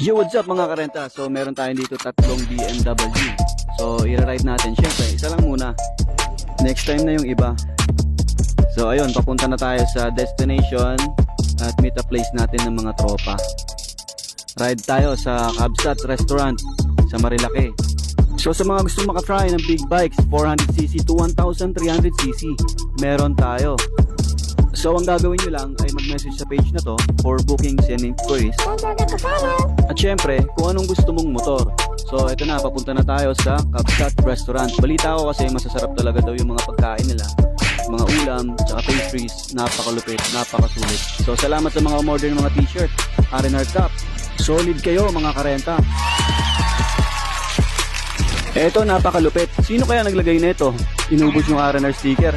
Yo, what's up mga karenta? So meron tayo dito tatlong BMW. So i-ride natin. Syempre, isa lang muna. Next time na yung iba. So ayun, papunta na tayo sa destination at meet a place natin ng mga tropa. Ride tayo sa Kabsat Restaurant sa Marilake. So sa mga gusto makatry ng big bikes, 400cc to 1300cc, meron tayo. So ang gagawin nyo lang ay mag-message sa page na to for bookings and inquiries. At syempre, kung anong gusto mong motor. So ito na, papunta na tayo sa Kabsat Restaurant. Balita ko kasi masasarap talaga daw yung mga pagkain nila. Mga ulam, tsaka pastries, napakalupit, napakasulit. So salamat sa mga umorder ng mga t-shirt, R&R Cup. Solid kayo mga karenta. Eto, napakalupit. Sino kaya naglagay nito? Inubos yung R&R sticker.